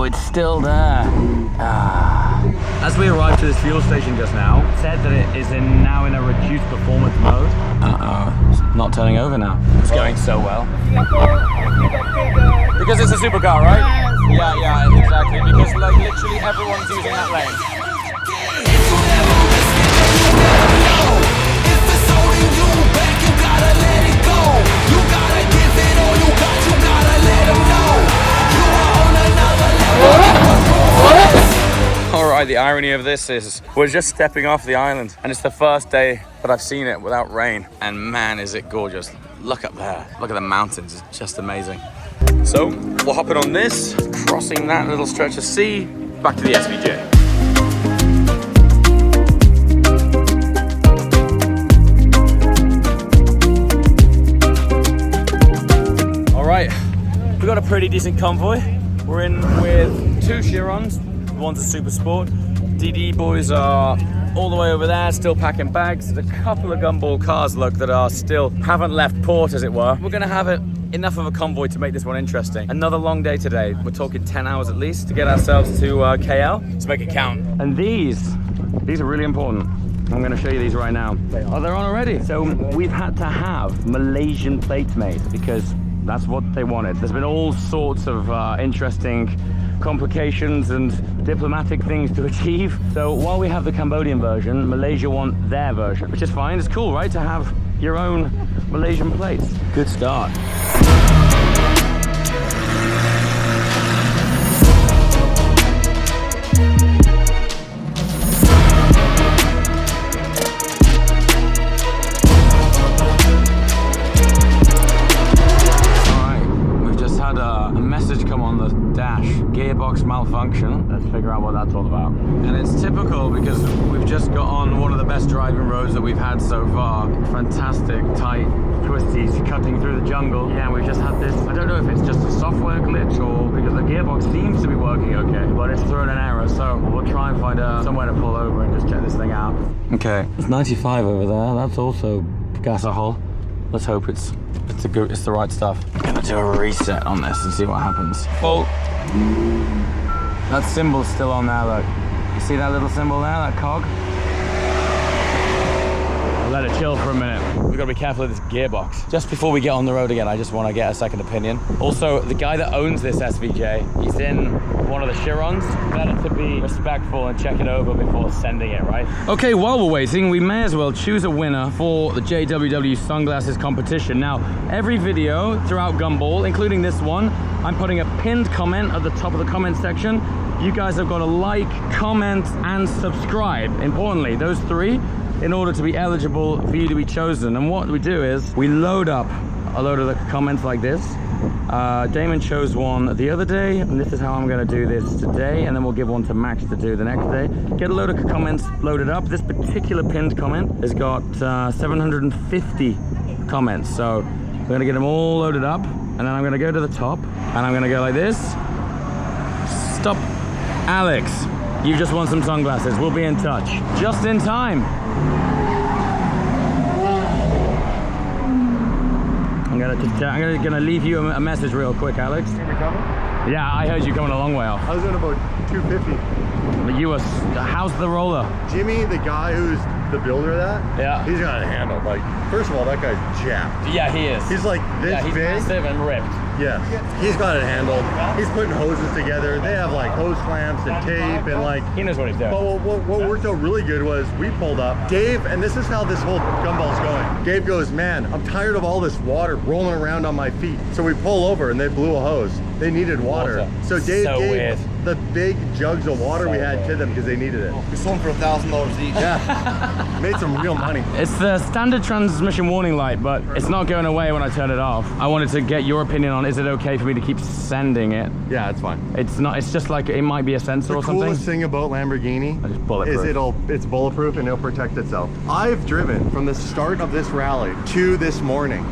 it's still there. As we arrived to this fuel station just now, it said that it is now in a reduced performance mode. It's not turning over now. It's going so well. Because it's a supercar, right? Yeah, exactly. Because like literally everyone's using that lane. Alright, the irony of this is we're just stepping off the island and it's the first day that I've seen it without rain, and man is it gorgeous. Look up there, look at the mountains, it's just amazing. So we're hopping on this, crossing that little stretch of sea, back to the SVJ. Alright, we got a pretty decent convoy. We're in with 2 Chirons. One's a super sport. DD boys are all the way over there, still packing bags. There's a couple of Gumball cars, look, that are still haven't left port, as it were. We're gonna have enough of a convoy to make this one interesting. Another long day today. We're talking 10 hours at least to get ourselves to KL. Let's make it count. And these are really important. I'm gonna show you these right now. Oh, they're on already. So we've had to have Malaysian plates made because that's what they wanted. There's been all sorts of interesting complications and diplomatic things to achieve. So while we have the Cambodian version, Malaysia want their version, which is fine. It's cool, right, to have your own Malaysian plates. Good start. Gearbox malfunction. Let's figure out what that's all about. And it's typical because we've just got on one of the best driving roads that we've had so far. Fantastic, tight twisties cutting through the jungle. Yeah, we've just had this. I don't know if it's just a software glitch or because the gearbox seems to be working okay, but it's thrown an error. So we'll try and find somewhere to pull over and just check this thing out. Okay, it's 95 over there. That's also gasohol. Let's hope it's the right stuff. I'm gonna do a reset on this and see what happens. Oh, that symbol's still on there, look. You see that little symbol there, that cog? I'll let it chill for a minute. We've got to be careful of this gearbox. Just before we get on the road again, I just want to get a second opinion. Also, the guy that owns this SVJ, he's in one of the Chirons. Better to be respectful and check it over before sending it, right? Okay, while we're waiting, we may as well choose a winner for the JWW sunglasses competition. Now, every video throughout Gumball, including this one, I'm putting a pinned comment at the top of the comment section. You guys have got to like, comment, and subscribe. Importantly, those 3, in order to be eligible for you to be chosen. And what we do is we load up a load of the comments like this. Damon chose one the other day, and this is how I'm going to do this today, and then we'll give one to Max to do the next day. Get a load of comments loaded up. This particular pinned comment has got 750 comments, so we're going to get them all loaded up, and then I'm going to go to the top, and I'm going to go like this. Stop. Alex, you just won some sunglasses. We'll be in touch. Just in time. I'm gonna leave you a message real quick, Alex. Yeah, I heard you going a long way off. I was doing about 250. But you were, how's the roller? Jimmy, the guy who's the builder of that, yeah, he's got a handle. Like, first of all, that guy's jacked. Yeah, he is. He's like this he's big. Massive and ripped. Yeah, he's got it handled. He's putting hoses together. They have like hose clamps and tape and like. He knows what he's doing. But what worked out really good was we pulled up. Dave, and this is how this whole Gumball's going. Dave goes, man, I'm tired of all this water rolling around on my feet. So we pull over and they blew a hose. They needed water. So Dave gave the big jugs of water we had to them because they needed it. We sold them for $1,000 each. Yeah, made some real money. It's the standard transmission warning light, but it's not going away when I turn it off. I wanted to get your opinion on, is it okay for me to keep sending it? Yeah, it's fine. It's not, it's just like, it might be a sensor or something. The coolest thing about Lamborghini is it's bulletproof and it'll protect itself. I've driven from the start of this rally to this morning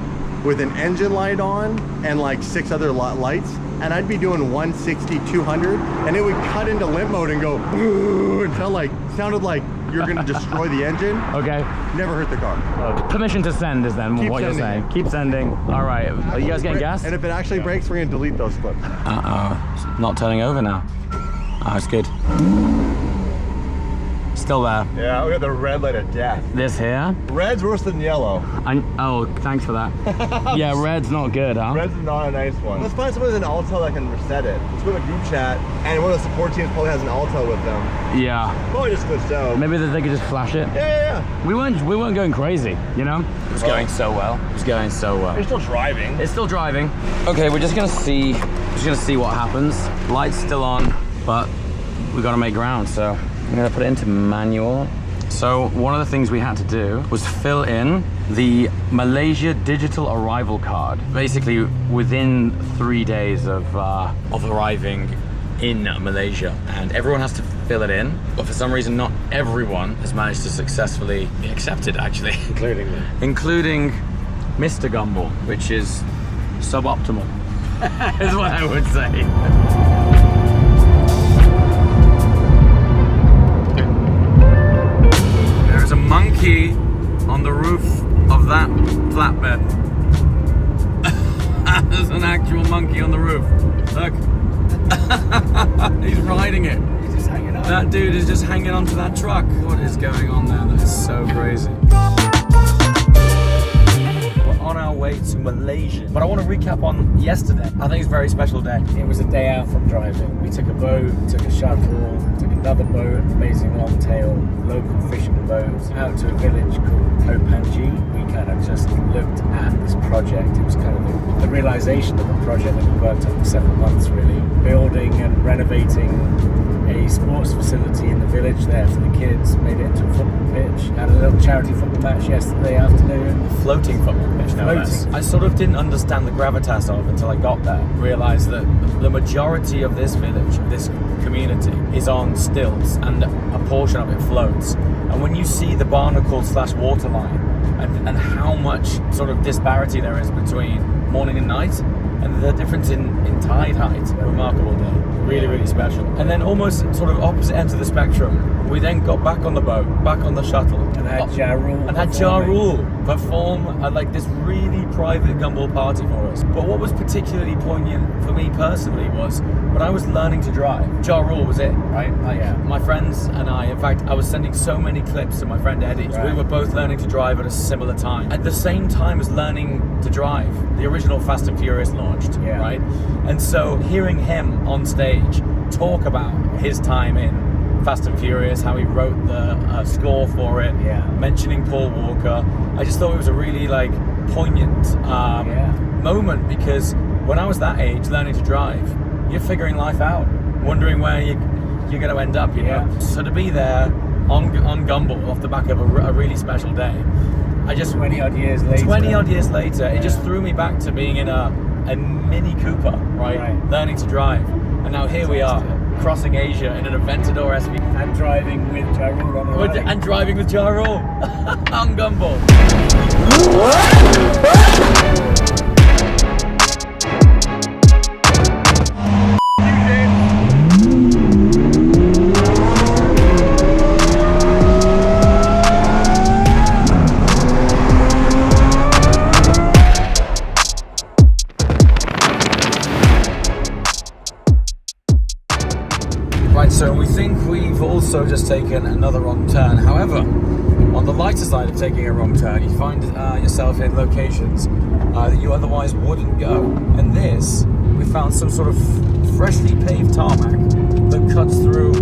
with an engine light on and like 6 other lights, and I'd be doing 160, 200, and it would cut into limp mode and go boo, and sounded like you're gonna destroy the engine. Okay. Never hurt the car. Permission to send is then what you're saying. Keep sending. All right. Are you guys getting gas? And if it actually breaks, we're gonna delete those clips. Uh-oh. It's not turning over now. Oh, it's good. Still there. Yeah, we got the red light of death. This here? Red's worse than yellow. Oh, thanks for that. Yeah, red's not good, huh? Red's not a nice one. Let's find someone with an Alto that can reset it. Let's go to a group chat, and one of the support teams probably has an Alto with them. Yeah. Probably just glitched out. Maybe they could just flash it. Yeah. We weren't going crazy, you know? It was going so well. It was going so well. It's still driving. It's still driving. Okay, we're just gonna see what happens. Light's still on, but we gotta make ground, so I'm gonna put it into manual. So one of the things we had to do was fill in the Malaysia digital arrival card. Basically, within 3 days of arriving in Malaysia, and everyone has to fill it in, but for some reason not everyone has managed to successfully be accepted, actually. Including Mr. Gumball, which is suboptimal, is what I would say. There's a monkey on the roof of that flatbed. There's an actual monkey on the roof. Look. He's riding it. He's just hanging on. That dude is just hanging onto that truck. What is going on there? That is so crazy. We're on our way to Malaysia. But I want to recap on yesterday. I think it's a very special day. It was a day out from driving. We took a boat, took a shuttle, took another boat, amazing long-tail local fishing boat, out to a village called Opanji. We kind of just looked at this project. It was kind of the realization of a project that we worked on for 7 months, really. Building and renovating a sports facility in the village there for the kids, made it into a football pitch. Had a little charity football match yesterday afternoon. Floating football pitch, no less. I sort of didn't understand the gravitas of it until I got there. Realised that the majority of this village, this community, is on stilts and a portion of it floats. And when you see the barnacle/water line and how much sort of disparity there is between morning and night, and the difference in tide height, a remarkable day. Really, really special. And then almost sort of opposite ends of the spectrum, we then got back on the boat, back on the shuttle. And had Ja Rule perform at like this really private Gumball party for us. But what was particularly poignant for me personally was when I was learning to drive, Ja Rule was it, right? Like my friends and I, in fact, I was sending so many clips to my friend Eddie. Right. We were both learning to drive at a similar time. At the same time as learning to drive, the original Fast and Furious launched, right? And so hearing him on stage talk about his time in Fast and Furious, how he wrote the score for it, mentioning Paul Walker, I just thought it was a really like poignant moment, because when I was that age learning to drive, you're figuring life out, wondering where you're going to end up, you know. So to be there on Gumball off the back of a really special day, I just 20 odd years later, it just threw me back to being in a Mini Cooper, right? Learning to drive, and now here we are crossing Asia in an Aventador SVJ and driving with Ja Rule on the ride. And driving with Ja Rule on Gumball. So we think we've also just taken another wrong turn. However, on the lighter side of taking a wrong turn, you find yourself in locations that you otherwise wouldn't go. And this, we found some sort of freshly paved tarmac that cuts through,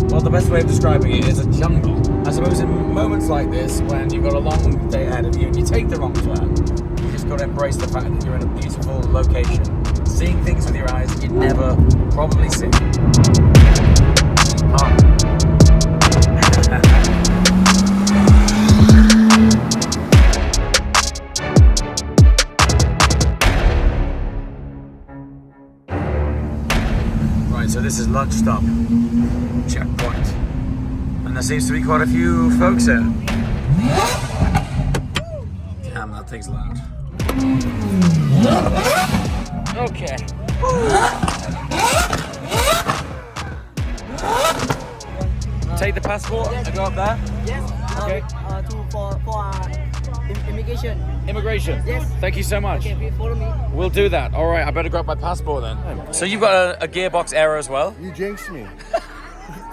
well, the best way of describing it is a jungle. I suppose in moments like this, when you've got a long day ahead of you and you take the wrong turn, you just got to embrace the fact that you're in a beautiful location, seeing things with your eyes that you'd never probably see. Right, so this is lunch stop checkpoint, and there seems to be quite a few folks here. Damn, that thing's loud. Okay. Take the passport and go up there? Yes. Okay. For immigration. Immigration? Yes. Thank you so much. Okay, please follow me. We'll do that. All right, I better grab my passport then. So you've got a Gearbox Aero as well? You jinxed me.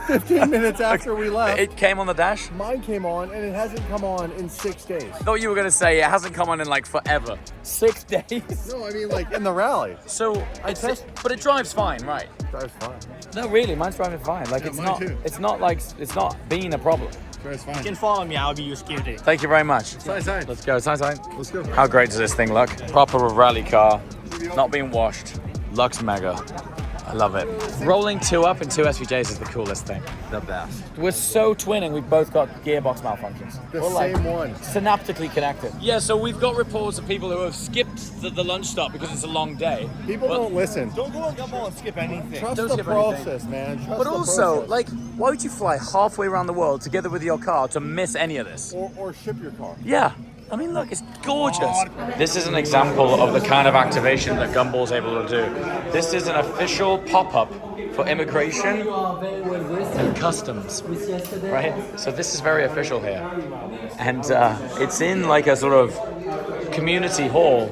15 minutes after we left. It came on the dash? Mine came on and it hasn't come on in 6 days. I thought you were going to say it hasn't come on in like forever. 6 days? No, I mean like in the rally. So, but it drives fine, right? It drives fine. No, really, mine's driving fine. Like Yeah, mine too. it's not like, it's not being a problem. Drives fine. You can follow me, I'll be your security. Thank you very much. Side. Let's go, side. Let's go. How great does this thing look? Proper rally car, not being washed. Looks mega. I love it. Rolling 2 up in 2 SVJs is the coolest thing. The best. We're so twinning, we've both got gearbox malfunctions. The We're like same one. synaptically connected. Yeah, so we've got reports of people who have skipped the lunch stop because it's a long day. People don't listen. Don't go on Gumball and skip anything. Trust Don't the skip process, man. Trust But the also, process. like, why would you fly halfway around the world together with your car to miss any of this? Or ship your car. Yeah. I mean, look, it's gorgeous. This is an example of the kind of activation that Gumball's able to do. This is an official pop-up for immigration and customs, right? So this is very official here. And it's in like a sort of community hall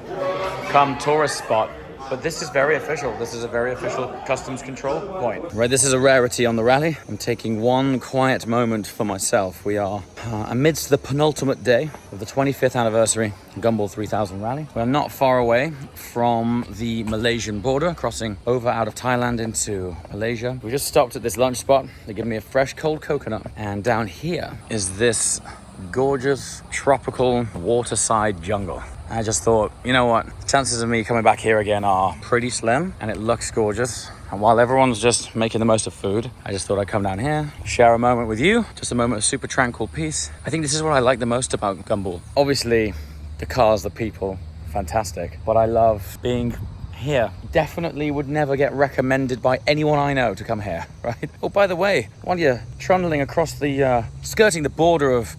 come tourist spot. But this is very official. This is a very official customs control point. Right, this is a rarity on the rally. I'm taking one quiet moment for myself. We are amidst the penultimate day of the 25th anniversary Gumball 3000 rally. We're not far away from the Malaysian border, crossing over out of Thailand into Malaysia. We just stopped at this lunch spot. They give me a fresh cold coconut. And down here is this gorgeous tropical waterside jungle. I just thought, you know what, chances of me coming back here again are pretty slim, and it looks gorgeous. And while everyone's just making the most of food, I just thought I'd come down here, share a moment with you, just a moment of super tranquil peace. I think this is what I like the most about Gumball. Obviously, the cars, the people, fantastic, but I love being here. Definitely would never get recommended by anyone I know to come here, right? Oh, by the way, while you're trundling across the, skirting the border of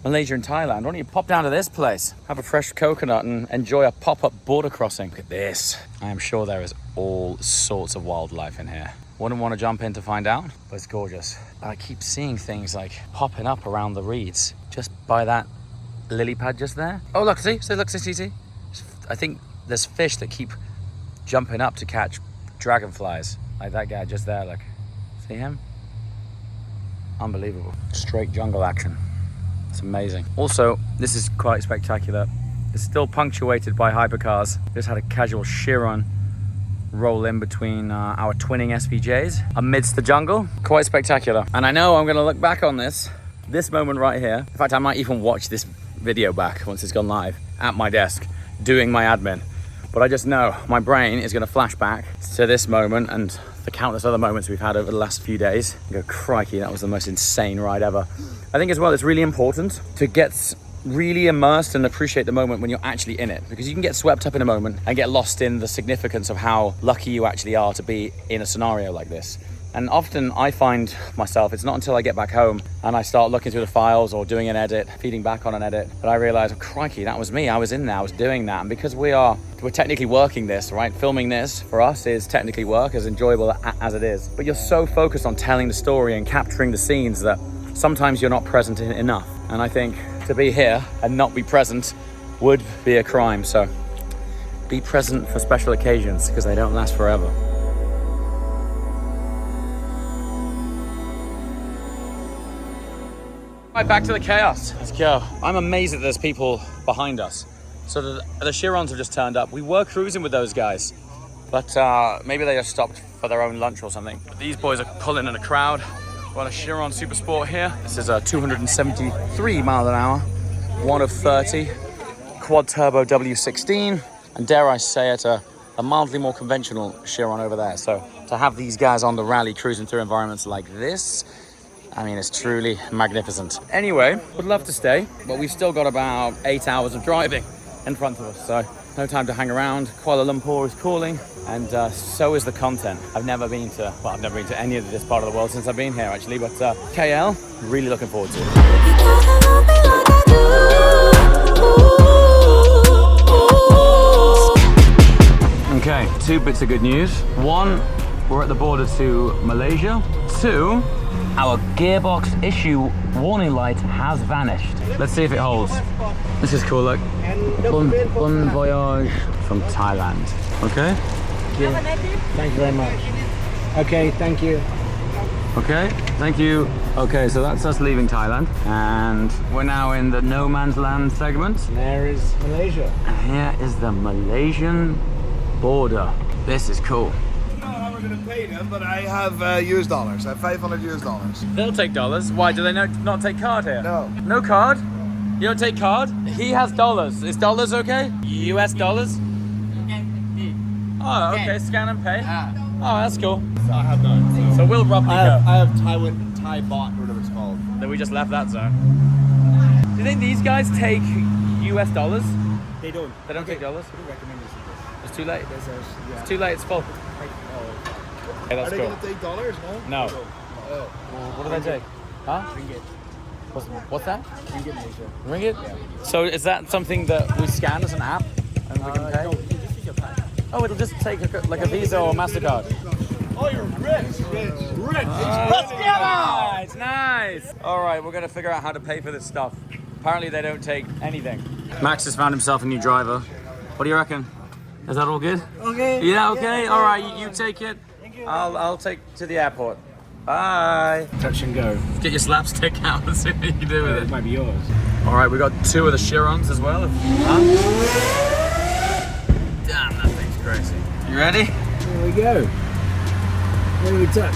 Malaysia and Thailand, why don't you pop down to this place, have a fresh coconut and enjoy a pop-up border crossing. Look at this. I am sure there is all sorts of wildlife in here. Wouldn't want to jump in to find out, but it's gorgeous. I keep seeing things like popping up around the reeds, just by that lily pad just there. Oh, look, see? I think there's fish that keep jumping up to catch dragonflies. Like that guy just there, look. See him? Unbelievable. Straight jungle action. It's amazing. Also, this is quite spectacular. It's still punctuated by hypercars. Just had a casual Chiron roll in between our twinning SVJs amidst the jungle. Quite spectacular. And I know I'm gonna look back on this moment right here. In fact, I might even watch this video back once it's gone live at my desk doing my admin. But I just know my brain is gonna flash back to this moment and the countless other moments we've had over the last few days. And go, crikey, that was the most insane ride ever. I think as well, it's really important to get really immersed and appreciate the moment when you're actually in it, because you can get swept up in a moment and get lost in the significance of how lucky you actually are to be in a scenario like this. And often I find myself, it's not until I get back home and I start looking through the files or doing an edit, feeding back on an edit, that I realize, oh, crikey, that was me. I was in there, I was doing that. And because we're technically working this, right? Filming this for us is technically work, as enjoyable as it is. But you're so focused on telling the story and capturing the scenes that sometimes you're not present enough. And I think to be here and not be present would be a crime. So be present for special occasions, because they don't last forever. Right, back to the chaos. Let's go. I'm amazed that there's people behind us. So the Chirons have just turned up. We were cruising with those guys, but maybe they just stopped for their own lunch or something. But these boys are pulling in a crowd. We're on a Chiron Super Sport here. This is a 273 mile an hour, 1 of 30, quad turbo W16, and dare I say it, a mildly more conventional Chiron over there. So to have these guys on the rally cruising through environments like this, I mean, it's truly magnificent. Anyway, would love to stay, but we've still got about 8 hours of driving in front of us, so no time to hang around. Kuala Lumpur is calling, and so is the content. I've never been to any of this part of the world since I've been here, actually, but KL, really looking forward to it. Okay, 2 bits of good news. 1, we're at the border to Malaysia. 2, our gearbox issue warning light has vanished. Let's see if it holds. This is cool, look. Bon voyage from Thailand. Okay? Thank you very much. Okay, thank you. Okay, thank you. Okay, so that's us leaving Thailand, and we're now in the no man's land segment. There is Malaysia. And here is the Malaysian border. This is cool. I don't know how we're gonna pay them, but I have US dollars. I have 500 US dollars. They'll take dollars. Why, do they not take card here? No. No card? You don't take card? He has dollars. Is dollars okay? US dollars? Oh, okay, scan and pay. Oh, that's cool. I have none. So we'll roughly go. I have Thai baht, whatever it's called. Then we just left that zone. Do you think these guys take US dollars? They don't. They don't take dollars? I recommend this. It's too late. Yeah. It's too late, it's full. Okay, that's Are they cool. gonna take dollars? No. Oh. What do they take? Huh? Ringgit. What's that? Ringgit Malaysia. Ringgit? So is that something that we scan as an app and we can pay? No, just use your card. Oh, it'll just take like a Visa or MasterCard. Oh, you're rich. Rich. Let's get it! Nice! Alright, we're gonna figure out how to pay for this stuff. Apparently they don't take anything. Max has found himself a new driver. What do you reckon? Is that all good? Okay. Yeah, okay. Alright, you take it. I'll take to the airport. Bye. Touch and go. Get your slapstick out and see what you do with It it. might be yours. Alright, we got 2 of the Chirons as well. Huh? Damn, that thing's crazy. You ready? Here we go. Where do we touch?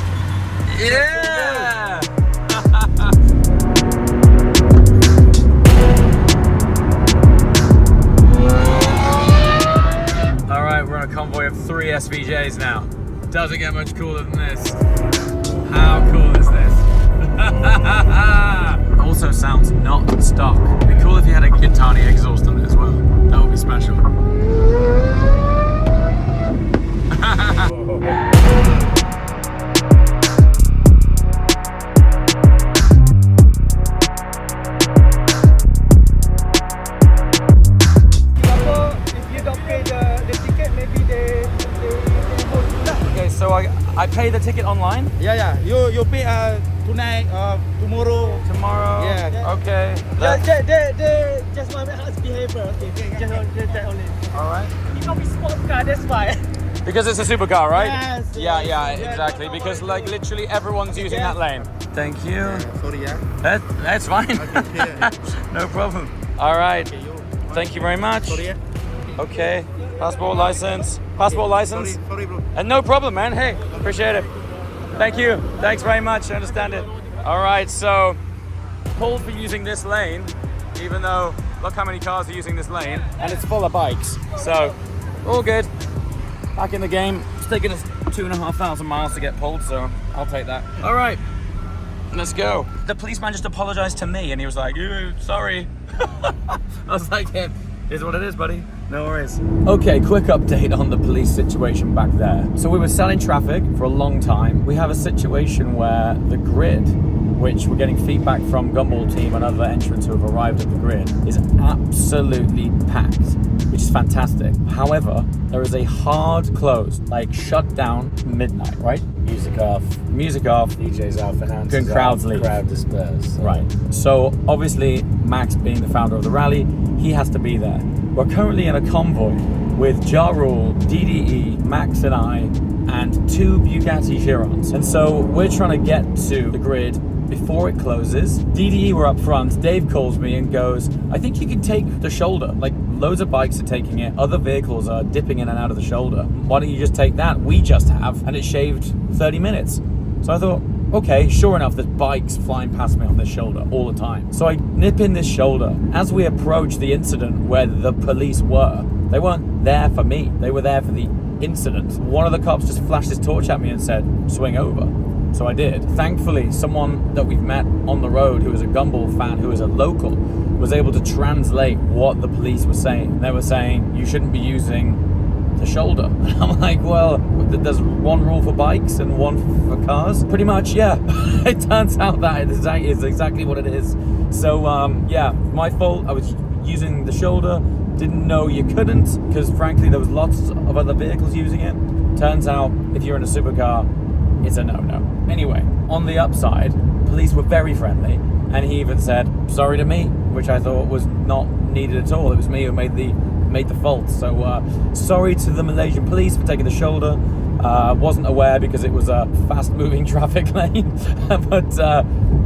Yeah! Alright, we're on a convoy of 3 SVJs now. Doesn't get much cooler than this. How cool is this? Also sounds not stock. It'd be cool if you had a Gitani exhaust on it as well. That would be special. If you don't pay the ticket, maybe they hold. Okay, so I pay the ticket online? Yeah. You pay tonight, tomorrow. Tomorrow? Yeah. Okay. They just want us behavior. Okay. Just that only. Alright. You know, we sports car. That's why. Because it's a supercar, right? Yes. Yeah, exactly. Because like literally everyone's using that lane. Thank you. Sorry, yeah. That's fine. No problem. All right. Thank you very much. Sorry, yeah. Okay. Passport license. Passport license. Sorry, bro. And no problem, man. Hey, appreciate it. Thank you. Thanks very much. I understand it. All right. So, pulled for using this lane, even though look how many cars are using this lane, and it's full of bikes. So, all good. Back in the game. It's taken us 2,500 miles to get pulled, so I'll take that. All right, let's go. The policeman just apologized to me, and he was like, sorry. I was like, yeah, here's what it is, buddy. No worries. Okay, quick update on the police situation back there. So we were selling traffic for a long time. We have a situation where the grid, which we're getting feedback from Gumball team and other entrants who have arrived at the grid, is absolutely packed, which is fantastic. However, there is a hard close, like shut down midnight, right? Music off. Music off. DJs off and hands Good crowds leave. Crowd disperse. Right. So obviously, Max being the founder of the rally, he has to be there. We're currently in a convoy with Ja Rule, DDE, Max and I, and 2 Bugatti Chirons. And so we're trying to get to the grid before it closes. DDE were up front. Dave calls me and goes, I think you can take the shoulder. Like loads of bikes are taking it. Other vehicles are dipping in and out of the shoulder. Why don't you just take that? We just have. And it shaved 30 minutes. So I thought, okay, sure enough, there's bikes flying past me on this shoulder all the time. So I nip in this shoulder. As we approach the incident where the police were, they weren't there for me. They were there for the incident. One of the cops just flashed his torch at me and said, swing over. So I did. Thankfully, someone that we've met on the road who is a Gumball fan, who is a local, was able to translate what the police were saying. They were saying, you shouldn't be using the shoulder. And I'm like, well, there's one rule for bikes and one for cars. Pretty much, yeah. It turns out that is exactly what it is. So, yeah, my fault. I was using the shoulder. Didn't know you couldn't, because frankly, there was lots of other vehicles using it. Turns out, if you're in a supercar, it's a no-no. Anyway, on the upside, police were very friendly, and he even said sorry to me, which I thought was not needed at all. It was me who made the fault. So sorry to the Malaysian police for taking the shoulder. Wasn't aware because it was a fast-moving traffic lane. But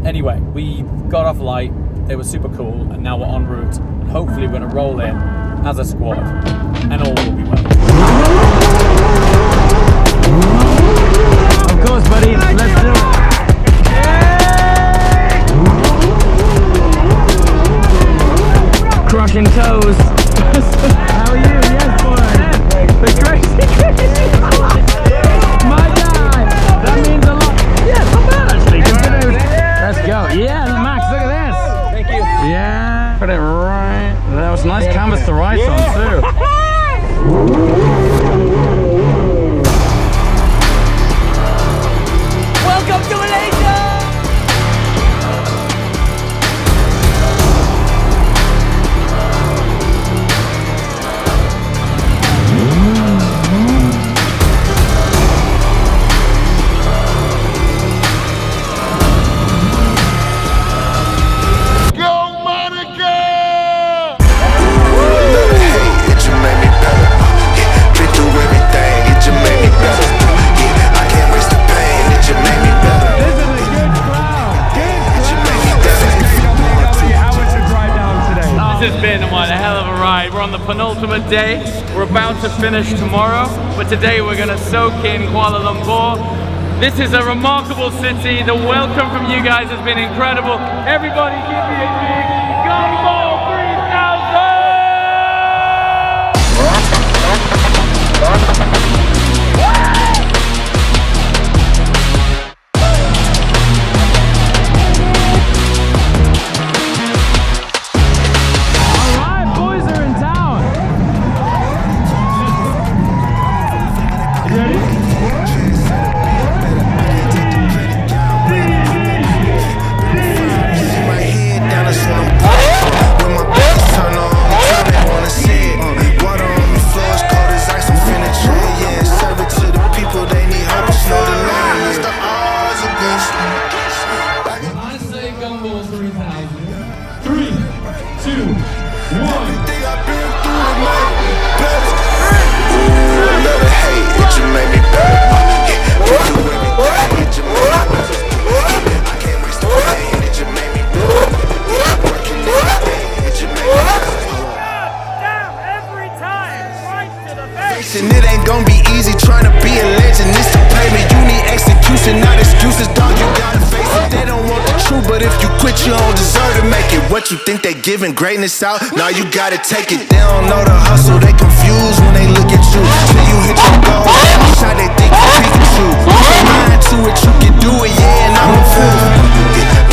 anyway, we got off light. They were super cool, and now we're en route. Hopefully, we're going to roll in as a squad, and all will be well. Of course, buddy. Let's do it. Crushing toes. How are you? Yes, boy. The crazy. My guy. That means a lot. Yeah, not bad actually. Let's go. Yeah, Max, look at this. Thank you. Yeah. Put it right. That was nice canvas to write on too. Welcome to Malaysia! This has been one hell of a ride. We're on the penultimate day. We're about to finish tomorrow, but today we're gonna soak in Kuala Lumpur. This is a remarkable city. The welcome from you guys has been incredible. Everybody give me a big Gumball 3000! It ain't gonna be easy trying to be a legend. It's the payment. You need execution, not excuses, dog. You gotta face it. They don't want the truth, but if you quit, you don't deserve to make it. What you think they giving greatness out? Now you gotta take it. They don't know the hustle. They confused when they look at you. Till you hit your goal, every shot they think you beat the truth. Put your mind to it, you can do it. Yeah, and I'm a fool.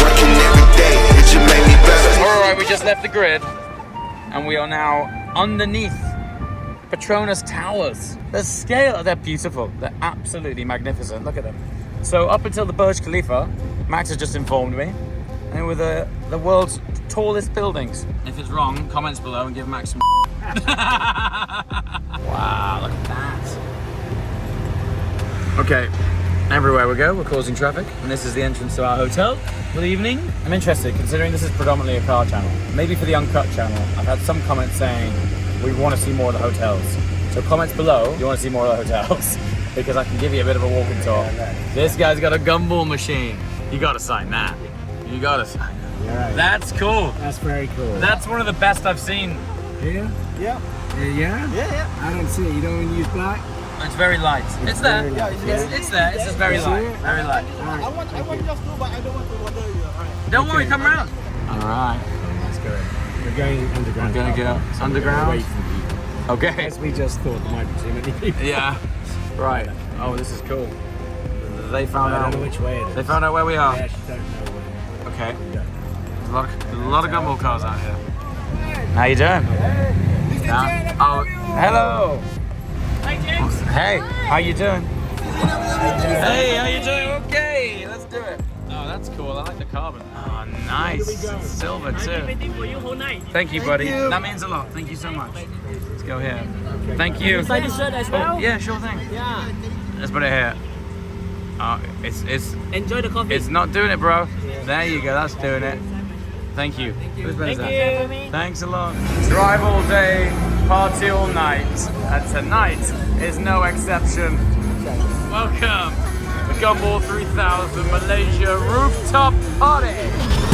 Working every day, it just made me better. All right, we just left the grid, and we are now underneath Petronas Towers. The scale, they're beautiful. They're absolutely magnificent. Look at them. So up until the Burj Khalifa, Max has just informed me, they were the world's tallest buildings. If it's wrong, comments below and give Max some Wow, look at that. Okay, everywhere we go, we're causing traffic, and this is the entrance to our hotel for the evening. I'm interested, considering this is predominantly a car channel. Maybe for the uncut channel, I've had some comments saying, we want to see more of the hotels. So comments below, you want to see more of the hotels, because I can give you a bit of a walking tour. This guy's got a gumball machine. You gotta sign that. You gotta sign that. Right. That's cool. That's very cool. That's one of the best I've seen. Here? Yeah. Yeah? Yeah. I don't see it. You don't use black? It's very light. It's there. Very light. It's there. It's just very light. Very light. I want just to, but I don't want to bother you. Alright. Don't worry, come around. All right. Let's go. We're going underground. We're gonna go underground. Away from people. Okay. As we just thought there might be too many people. Yeah. Right. Oh, this is cool. They found I out. don't know which way it is. They found out where we I are. actually don't know where. Okay. Yeah. There's a lot of gumball cars out here. How you doing? Oh, hello. Hi, James. Hey, how you doing? Hey, how you doing? Okay, let's do it. Oh, that's cool. I like the carbon. Oh, nice. It's silver too. Waiting for you whole night. Thank you, buddy. That means a lot. Thank you so much. Let's go here. Thank you. Sign this shirt as well. Oh, yeah, sure thing. Yeah. Let's put it here. Oh, it's Enjoy the coffee. it's not doing it, bro. There you go. That's doing it. Thank you. Whose pen is that? Thank you. Thanks a lot. Drive all day, party all night, and tonight is no exception. Welcome, the Gumball 3000 Malaysia rooftop party.